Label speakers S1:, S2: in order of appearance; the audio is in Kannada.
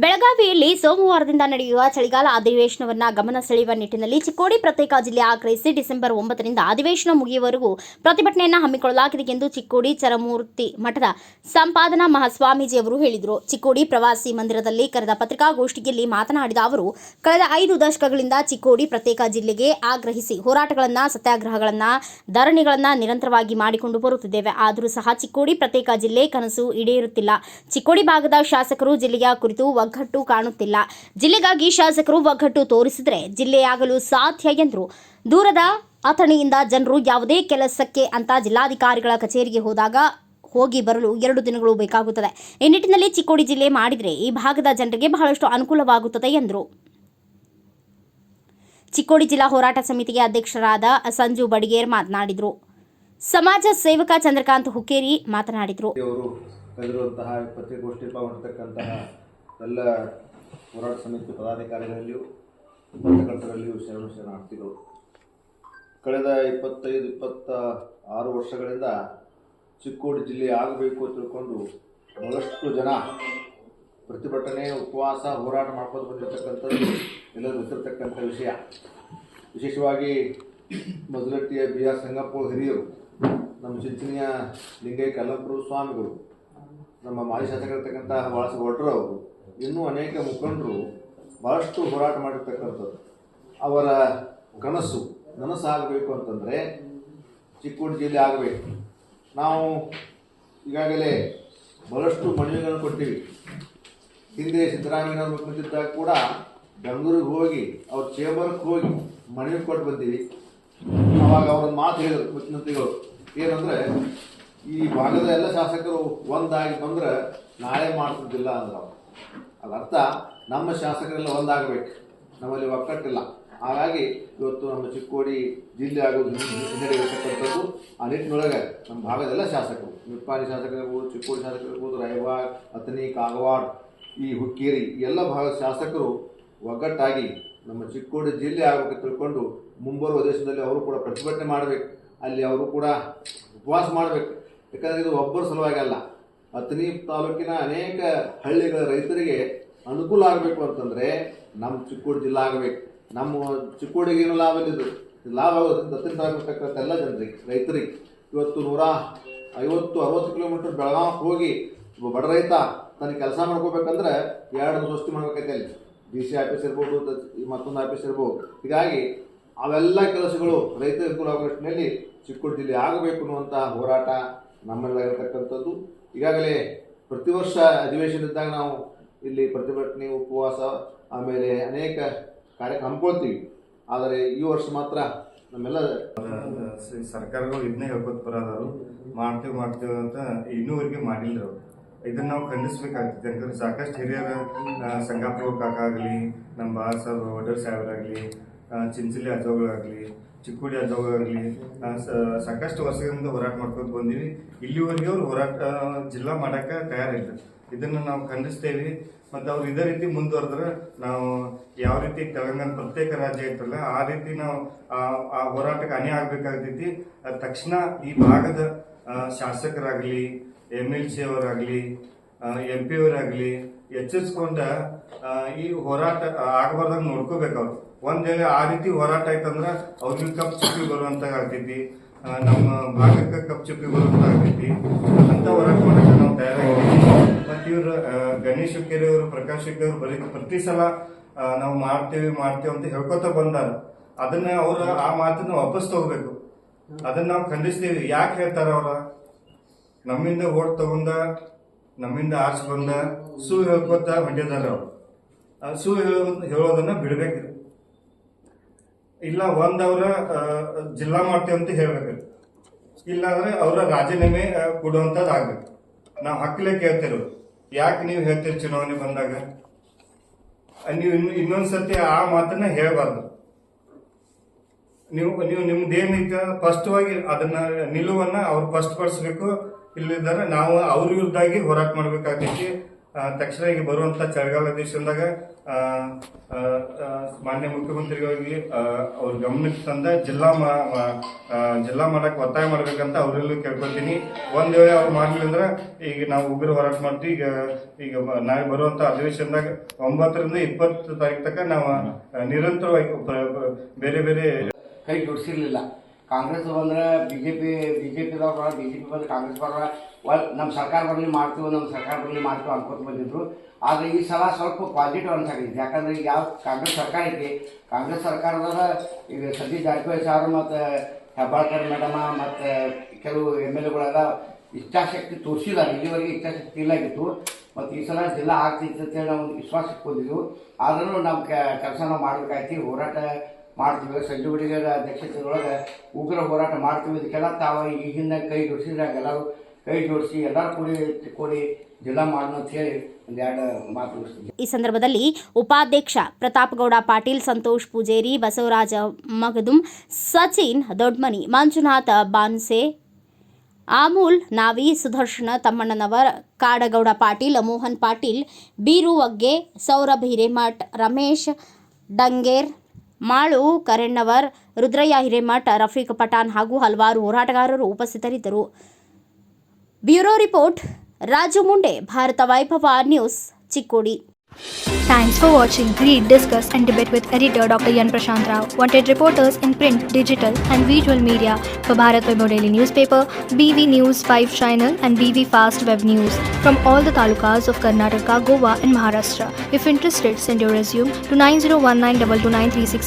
S1: ಬೆಳಗಾವಿಯಲ್ಲಿ ಸೋಮವಾರದಿಂದ ನಡೆಯುವ ಚಳಿಗಾಲ ಅಧಿವೇಶನವನ್ನ ಗಮನ ಸೆಳೆಯುವ ನಿಟ್ಟಿನಲ್ಲಿ ಚಿಕ್ಕೋಡಿ ಪ್ರತ್ಯೇಕ ಜಿಲ್ಲೆ ಆಗ್ರಹಿಸಿ ಡಿಸೆಂಬರ್ 9ರಿಂದ ಅಧಿವೇಶನ ಮುಗಿಯುವವರೆಗೂ ಪ್ರತಿಭಟನೆಯನ್ನು ಹಮ್ಮಿಕೊಳ್ಳಲಾಗಿದೆ ಎಂದು ಚಿಕ್ಕೋಡಿ ಚರಮೂರ್ತಿ ಮಠದ ಸಂಪಾದನಾ ಮಹಾಸ್ವಾಮೀಜಿ ಅವರು ಹೇಳಿದರು. ಚಿಕ್ಕೋಡಿ ಪ್ರವಾಸಿ ಮಂದಿರದಲ್ಲಿ ಕರೆದ ಪತ್ರಿಕಾಗೋಷ್ಠಿಯಲ್ಲಿ ಮಾತನಾಡಿದ ಅವರು, ಕಳೆದ 5 ದಶಕಗಳಿಂದ ಚಿಕ್ಕೋಡಿ ಪ್ರತ್ಯೇಕ ಜಿಲ್ಲೆಗೆ ಆಗ್ರಹಿಸಿ ಹೋರಾಟಗಳನ್ನು, ಸತ್ಯಾಗ್ರಹಗಳನ್ನು, ಧರಣಿಗಳನ್ನು ನಿರಂತರವಾಗಿ ಮಾಡಿಕೊಂಡು ಬರುತ್ತಿದ್ದೇವೆ. ಆದರೂ ಸಹ ಚಿಕ್ಕೋಡಿ ಪ್ರತ್ಯೇಕ ಜಿಲ್ಲೆ ಕನಸು ಈಡೇರುತ್ತಿಲ್ಲ. ಚಿಕ್ಕೋಡಿ ಭಾಗದ ಶಾಸಕರು ಜಿಲ್ಲೆಯ ಕುರಿತು ಒಗ್ಗಟ್ಟು ಕಾಣುತ್ತಿಲ್ಲ. ಜಿಲ್ಲೆಗಾಗಿ ಶಾಸಕರು ಒಗ್ಗಟ್ಟು ತೋರಿಸಿದರೆ ಜಿಲ್ಲೆಯಾಗಲು ಸಾಧ್ಯ ಎಂದರು. ದೂರದ ಅಥಣಿಯಿಂದ ಜನರು ಯಾವುದೇ ಕೆಲಸಕ್ಕೆ ಅಂತ ಜಿಲ್ಲಾಧಿಕಾರಿಗಳ ಕಚೇರಿಗೆ ಹೋಗಿ ಬರಲು 2 ದಿನಗಳು ಬೇಕಾಗುತ್ತದೆ. ಈ ನಿಟ್ಟಿನಲ್ಲಿ ಚಿಕ್ಕೋಡಿ ಜಿಲ್ಲೆ ಮಾಡಿದರೆ ಈ ಭಾಗದ ಜನರಿಗೆ ಬಹಳಷ್ಟು ಅನುಕೂಲವಾಗುತ್ತದೆ ಎಂದರು. ಚಿಕ್ಕೋಡಿ ಜಿಲ್ಲಾ ಹೋರಾಟ ಸಮಿತಿಗೆ ಅಧ್ಯಕ್ಷರಾದ ಸಂಜು ಬಡಿಗೇರ್ ಮಾತನಾಡಿದರು. ಸಮಾಜ ಸೇವಕ ಚಂದ್ರಕಾಂತ್ ಹುಕ್ಕೇರಿ ಮಾತನಾಡಿದರು.
S2: ಎಲ್ಲ ಹೋರಾಟ ಸಮಿತಿ ಪದಾಧಿಕಾರಿಗಳಲ್ಲಿಯೂ ಪತ್ರಕರ್ತರಲ್ಲಿಯೂ ಶರಣಾರ್ಥಿಗಳು. ಕಳೆದ 25-26 ವರ್ಷಗಳಿಂದ ಚಿಕ್ಕೋಡಿ ಜಿಲ್ಲೆ ಆಗಬೇಕು ತಿಳ್ಕೊಂಡು ಬಹಳಷ್ಟು ಜನ ಪ್ರತಿಭಟನೆ, ಉಪವಾಸ, ಹೋರಾಟ ಮಾಡ್ಕೊಂಡು ಬಂದಿರತಕ್ಕಂಥದ್ದು ಎಲ್ಲರೂ ಗೊತ್ತಿರತಕ್ಕಂಥ ವಿಷಯ. ವಿಶೇಷವಾಗಿ ಮೊದಲಟ್ಟಿಯ BR ಸಂಗಪ್ಪ ಹಿರಿಯರು, ನಮ್ಮ ಚಿಂಚಣಿಯ ಲಿಂಗೈ ಕಲ್ಲಂಪುರ ಸ್ವಾಮಿಗಳು, ನಮ್ಮ ಮಾಜಿ ಶಾಸಕರಿರ್ತಕ್ಕಂಥ ಬಾಳಸ ಒಡ್ರು ಅವರು, ಇನ್ನೂ ಅನೇಕ ಮುಖಂಡರು ಭಾಳಷ್ಟು ಹೋರಾಟ ಮಾಡಿರ್ತಕ್ಕಂಥದ್ದು. ಅವರ ನನಸಾಗಬೇಕು ಅಂತಂದರೆ ಚಿಕ್ಕೋಡಿ ಜಿಲ್ಲೆ ಆಗಬೇಕು. ನಾವು ಈಗಾಗಲೇ ಬಹಳಷ್ಟು ಮನವಿಗಳನ್ನು ಕೊಟ್ಟಿವಿ. ಹಿಂದೆ ಸಿದ್ದರಾಮಯ್ಯನವರು ಮುಖ್ಯಮಂತ್ರಿದ್ದಾಗ ಕೂಡ ಬೆಂಗಳೂರಿಗೆ ಹೋಗಿ ಅವ್ರ ಚೇಂಬರ್ಗೆ ಹೋಗಿ ಮನವಿ ಕೊಟ್ಟು ಬಂದೀವಿ. ಅವಾಗ ಅವರೊಂದು ಮಾತು ಹೇಳಿದರು ಮುಖ್ಯಮಂತ್ರಿಗಳು, ಏನಂದರೆ ಈ ಭಾಗದ ಎಲ್ಲ ಶಾಸಕರು ಒಂದಾಗಿ ಬಂದ್ರೆ ನಾಳೆ ಮಾಡ್ತಿದ್ದಿಲ್ಲ ಅಂದ್ರೆ ಅವರು. ಅದರ್ಥ ನಮ್ಮ ಶಾಸಕರೆಲ್ಲ ಒಂದಾಗಬೇಕು, ನಮ್ಮಲ್ಲಿ ಒಕ್ಕಟ್ಟಿಲ್ಲ. ಹಾಗಾಗಿ ಇವತ್ತು ನಮ್ಮ ಚಿಕ್ಕೋಡಿ ಜಿಲ್ಲೆ ಆಗೋದು ಹಿನ್ನಡೆಯಿರತಕ್ಕಂಥದ್ದು. ಆ ನಿಟ್ಟಿನೊಳಗೆ ನಮ್ಮ ಭಾಗದೆಲ್ಲ ಶಾಸಕರು, ನಿಪ್ಪಾಣಿ ಶಾಸಕರಿರ್ಬೋದು, ಚಿಕ್ಕೋಡಿ ಶಾಸಕರಿರ್ಬೋದು, ರಾಯಬಾಗ, ಅಥಣಿ, ಕಾಗವಾಡ, ಈ ಹುಕ್ಕೇರಿ, ಎಲ್ಲ ಭಾಗದ ಶಾಸಕರು ಒಗ್ಗಟ್ಟಾಗಿ ನಮ್ಮ ಚಿಕ್ಕೋಡಿ ಜಿಲ್ಲೆ ಆಗಬೇಕು ತಿಳ್ಕೊಂಡು ಮುಂಬರುವ ದೇಶದಲ್ಲಿ ಅವರು ಕೂಡ ಪ್ರತಿಭಟನೆ ಮಾಡಬೇಕು. ಅಲ್ಲಿ ಅವರು ಕೂಡ ಉಪವಾಸ ಮಾಡಬೇಕು. ಯಾಕಂದರೆ ಇದು ಒಬ್ಬರ ಸಲುವಾಗಿ ಅಲ್ಲ, ಅಥಣಿ ತಾಲೂಕಿನ ಅನೇಕ ಹಳ್ಳಿಗಳ ರೈತರಿಗೆ ಅನುಕೂಲ ಆಗಬೇಕು ಅಂತಂದರೆ ನಮ್ಮ ಚಿಕ್ಕೋಡಿ ಜಿಲ್ಲಾ ಆಗಬೇಕು. ನಮ್ಮ ಚಿಕ್ಕೋಡಿಗೆ ಏನು ಲಾಭ ಇಲ್ಲಿದ್ದು ಲಾಭ ಆಗೋದ್ರಿಂದ ಅಥಣಿ ಆಗಿರ್ತಕ್ಕಂಥ ಎಲ್ಲ ಜನರಿಗೆ, ರೈತರಿಗೆ ಇವತ್ತು 150-60 ಕಿಲೋಮೀಟರ್ ಬೆಳಗಾವಿಗೆ ಹೋಗಿ ಬಡ ರೈತ ತನಗೆ ಕೆಲಸ ಮಾಡ್ಕೋಬೇಕಂದ್ರೆ 2 ಸ್ವಸ್ತಿ ಮಾಡ್ಬೇಕೈತೆ. ಅಲ್ಲಿ DC ಆಫೀಸ್ ಇರ್ಬೋದು, ಮತ್ತೊಂದು ಆಫೀಸ್ ಇರ್ಬೋದು. ಹೀಗಾಗಿ ಅವೆಲ್ಲ ಕೆಲಸಗಳು ರೈತರ ಅನುಕೂಲ ಆಗೋ ನಿಟ್ಟಿನಲ್ಲಿ ಚಿಕ್ಕೋಡಿ ಜಿಲ್ಲೆ ಆಗಬೇಕು ಅನ್ನುವಂಥ ಹೋರಾಟ ನಮ್ಮಲ್ಲಿರತಕ್ಕಂಥದ್ದು. ಈಗಾಗಲೇ ಪ್ರತಿ ವರ್ಷ ಅಧಿವೇಶನ ಇದ್ದಾಗ ನಾವು ಇಲ್ಲಿ ಪ್ರತಿಭಟನೆ, ಉಪವಾಸ, ಆಮೇಲೆ ಅನೇಕ ಕಾರ್ಯಕ್ರಮ ಹಮ್ಮಿಕೊಳ್ತೀವಿ. ಆದರೆ ಈ ವರ್ಷ ಮಾತ್ರ ನಮ್ಮೆಲ್ಲ
S3: ಸರ್ಕಾರಗಳು ಇದನ್ನೇ ಹೇಳ್ಕೊತ ಬರೋರು ಮಾಡ್ತೀವಿ ಅಂತ ಇನ್ನೂವರೆಗೆ ಮಾಡಿಲ್ಲ ಅವರು. ಇದನ್ನು ನಾವು ಖಂಡಿಸ್ಬೇಕಾಗ್ತದೆ. ಯಾಕಂದ್ರೆ ಸಾಕಷ್ಟು ಹಿರಿಯರ ಸಂಗಾಪುರ ಕಾಕ ಆಗಲಿ, ನಮ್ಮ ಬಾಳಸಾಹೇಬ್ ವಡರ್ ಸಾಹೇಬರಾಗಲಿ, ಚಿಂಚಲಿ ಅಜ್ಜಗಳಾಗಲಿ, ಚಿಕ್ಕೋಡಿ ಅಜ್ಜಗಳಾಗಲಿ ಸಾಕಷ್ಟು ವರ್ಷಗಳಿಂದ ಹೋರಾಟ ಮಾಡ್ಕೊಂಡು ಬಂದೀವಿ. ಇಲ್ಲಿವರೆಗೆ ಅವ್ರು ಹೋರಾಟ ಜಿಲ್ಲಾ ಮಾಡೋಕ್ಕೆ ತಯಾರಿಲ್ಲ. ಇದನ್ನು ನಾವು ಖಂಡಿಸ್ತೇವೆ. ಮತ್ತು ಅವ್ರು ಇದೇ ರೀತಿ ಮುಂದುವರೆದ್ರೆ ನಾವು ಯಾವ ರೀತಿ ತೆಲಂಗಾಣ ಪ್ರತ್ಯೇಕ ರಾಜ್ಯ ಐತಲ್ಲ ಆ ರೀತಿ ನಾವು ಆ ಹೋರಾಟಕ್ಕೆ ಹಾನಿ ಆಗಬೇಕಾಗ್ತೈತಿ. ತಕ್ಷಣ ಈ ಭಾಗದ ಶಾಸಕರಾಗಲಿ, MLC ಅವರಾಗಲಿ, MP ಅವರಾಗಲಿ ಎಚ್ಚರಿಸ್ಕೊಂಡ ಈ ಹೋರಾಟ ಆಗಬಾರ್ದಾಗ ನೋಡ್ಕೋಬೇಕು. ಅವ್ರು ಒಂದ್ ವೇಳೆ ಆ ರೀತಿ ಹೋರಾಟ ಆಯ್ತಂದ್ರೆ ಅವ್ರಿಗೆ ಕಪ್ ಚುಪ್ಪಿ ಬರುವಂತ ಆಗ್ತೈತಿ, ನಮ್ಮ ಭಾಗಕ್ಕೆ ಕಪ್ ಚುಪ್ಪಿ ಬರುವಂತ ಆಗ್ತೈತಿ. ಅಂತ ಹೋರಾಟ ಮಾಡಕ್ಕೆ ನಾವು ತಯಾರಾಗಿದ್ದೀವಿ. ಮತ್ತು ಇವ್ರು ಗಣೇಶ್ ಹುಕ್ಕೇರಿ ಅವರು, ಪ್ರಕಾಶ್ ಹುಕ್ಕೇರಿ ಅವರು ಪ್ರತಿ ಸಲ ನಾವು ಮಾಡ್ತೇವೆ ಅಂತ ಹೇಳ್ಕೊತ ಬಂದಾರ. ಅದನ್ನ ಅವ್ರ ಆ ಮಾತನ್ನ ವಾಪಸ್ ತಗೋಬೇಕು. ಅದನ್ನ ನಾವು ಖಂಡಿಸ್ತೇವೆ. ಯಾಕೆ ಹೇಳ್ತಾರ ಅವ್ರ? ನಮ್ಮಿಂದ ಓಟ್ ತಗೊಂಡ, ನಮ್ಮಿಂದ ಆರ್ಸ್ ಬಂದ ಹೇಳ್ಕೊತ ಹೊಂಟಿದಾರ ಅವರು. ಹೇಳೋದನ್ನ ಬಿಡ್ಬೇಕು. ಇಲ್ಲ ಅವ್ರ ಜಿಲ್ಲಾ ಮಾಡ್ತೇವೆ ಅಂತ ಹೇಳ್ಬೇಕು. ಇಲ್ಲಾಂದ್ರೆ ಅವರ ರಾಜೀನಾಮೆ ಕೊಡುವಂಥದ್ದು ಆಗ್ಬೇಕು. ನಾವು ಹಕ್ಕಲೆ ಕೇಳ್ತಿರೋ, ಯಾಕೆ ನೀವು ಹೇಳ್ತೀರಿ ಚುನಾವಣೆ ಬಂದಾಗ? ನೀವು ಇನ್ನೊಂದ್ಸತಿ ಆ ಮಾತನ್ನ ಹೇಳ್ಬಾರ್ದು. ನೀವು ನಿಮ್ದೇನೈತೆ ಸ್ಪಷ್ಟವಾಗಿ ಅದನ್ನ ನಿಲುವನ್ನ ಅವ್ರು ಸ್ಪಷ್ಟಪಡಿಸ್ಬೇಕು. ಇಲ್ಲಿದ್ದಾರೆ ನಾವು ಅವ್ರ ವಿರುದ್ಧಾಗಿ ಹೋರಾಟ ಮಾಡ್ಬೇಕಾಗ್ತೈತಿ. ತಕ್ಷಣ ಈಗ ಬರುವಂತ ಚಳಿಗಾಲ ದಿವಸದಾಗ ಮಾನ್ಯ ಮುಖ್ಯಮಂತ್ರಿಗಳಿಗೆ ಅವ್ರ ಗಮನಕ್ಕೆ ತಂದ ಜಿಲ್ಲಾ ಮಾಡಕ್ ಒತ್ತಾಯ ಮಾಡ್ಬೇಕಂತ ಅವರೆಲ್ಲೂ ಕೇಳ್ಕೊತೀನಿ. ಒಂದ್ ವೇಳೆ ಅವ್ರು ಮಾಡ್ಲಿಲ್ಲ ಅಂದ್ರೆ ಈಗ ನಾವು ಉಗ್ರ ಹೋರಾಟ ಮಾಡ್ತೀವಿ. ಈಗ ನಾಳೆ ಬರುವಂತ ಅಧಿವೇಶನದಾಗ 9 ರಿಂದ 20 ತಾರೀಕು ತನಕ ನಾವು ನಿರಂತರವಾಗಿ ಬೇರೆ ಬೇರೆ
S4: ಕೈ ಜೋಡಿಸಿರ್ಲಿಲ್ಲ. ಕಾಂಗ್ರೆಸ್ ಬಂದ್ರೆ ಬಿಜೆಪಿದವ್ರು ಬಿಜೆಪಿ ಬಂದ್ರೆ ಕಾಂಗ್ರೆಸ್ ಬರೋಣ ನಮ್ಮ ಸರ್ಕಾರ ಬರಲಿ ಮಾಡ್ತೀವಿ ಅನ್ಕೋತ ಬಂದಿದ್ರು. ಆದರೆ ಈ ಸಲ ಸ್ವಲ್ಪ ಪಾಸಿಟಿವ್ ಅನ್ಸಾಕೈತಿ. ಯಾಕಂದ್ರೆ ಈಗ ಯಾವ ಕಾಂಗ್ರೆಸ್ ಸರ್ಕಾರ ಐತಿ, ಕಾಂಗ್ರೆಸ್ ಸರ್ಕಾರದಾಗ ಈಗ ಸತೀಶ್ ಜಾರಕಿಹೊಳಿ ಸಾರು ಮತ್ತು ಹೆಬ್ಬಾಳ್ಕರ್ ಮೇಡಮ ಮತ್ತು ಕೆಲವು MLAಗಳೆಲ್ಲ ಇಚ್ಛಾಶಕ್ತಿ ತೋರಿಸಿಲ್ಲ. ಇಲ್ಲಿವರೆಗೆ ಇಚ್ಛಾಶಕ್ತಿ ಇಲ್ಲಾಗಿತ್ತು. ಮತ್ತು ಈ ಸಲ ಜಿಲ್ಲಾ ಆಗ್ತೈತೆ ಅಂತೇಳಿ ನಾವು ವಿಶ್ವಾಸ ಇಟ್ಕೊಂಡಿದ್ವು. ಆದ್ರೂ ನಾವು ಕೆಲಸ ನಾವು ಮಾಡಬೇಕಾಯ್ತು, ಹೋರಾಟ ಮಾಡ್ತೀವಿ. ಸಂಜೆ ಹುಡುಗರ ಅಧ್ಯಕ್ಷತೆಯೊಳಗೆ ಉಗ್ರ ಹೋರಾಟ ಮಾಡ್ತೀವಿ. ಇದಕ್ಕೆಲ್ಲ ತಾವು ಈ ಹಿಂದೆ ಕೈ ಜೋಡಿಸಿದ್ರೆ ಎಲ್ಲರೂ ಕೈ ಜೋಡಿಸಿ ಎಲ್ಲರೂ ಕೂಡಿ ಜಿಲ್ಲಾ ಮಾಡೋಣ ಅಂತ ಹೇಳಿ ಒಂದೆರಡು ಮಾತು ಮುಗಿಸ್ತೀವಿ.
S1: ಈ ಸಂದರ್ಭದಲ್ಲಿ ಉಪಾಧ್ಯಕ್ಷ ಪ್ರತಾಪಗೌಡ ಪಾಟೀಲ್, ಸಂತೋಷ್ ಪೂಜೇರಿ, ಬಸವರಾಜ ಮಗದುಂ, ಸಚಿನ್ ದೊಡ್ಮನಿ, ಮಂಜುನಾಥ ಬಾನ್ಸೆ, ಆಮೂಲ್ ನಾವಿ, ಸುದರ್ಶನ ತಮ್ಮಣ್ಣನವರ್, ಕಾಡಗೌಡ ಪಾಟೀಲ್, ಮೋಹನ್ ಪಾಟೀಲ್, ಬೀರು ವಗ್ಗೆ, ಸೌರಭ್ ಹಿರೇಮಠ್, ರಮೇಶ್ ಡಂಗೇರ್, ಮಾಳು ಕರೆಣ್ಣವರ್, ರುದ್ರಯ್ಯ ಹಿರೇಮಠ್, ರಫೀಕ್ ಪಠಾಣ್ ಹಾಗೂ ಹಲವಾರು ಹೋರಾಟಗಾರರು ಉಪಸ್ಥಿತರಿದ್ದರು. ಬ್ಯೂರೋ ರಿಪೋರ್ಟ್ ರಾಜು ಮುಂಡೆ, ಭಾರತ ವೈಭವ news, Chikkodi.
S5: Thanks for watching Read, Discuss and Debate with editor Dr. Yan Prashant Rao. Wanted reporters in print, digital and visual media for Bharat Vaibhav Daily Newspaper, BV News 5 Channel and BV Fast Web News from all the talukas of Karnataka, Goa and Maharashtra. If interested, send your resume to 9019229369.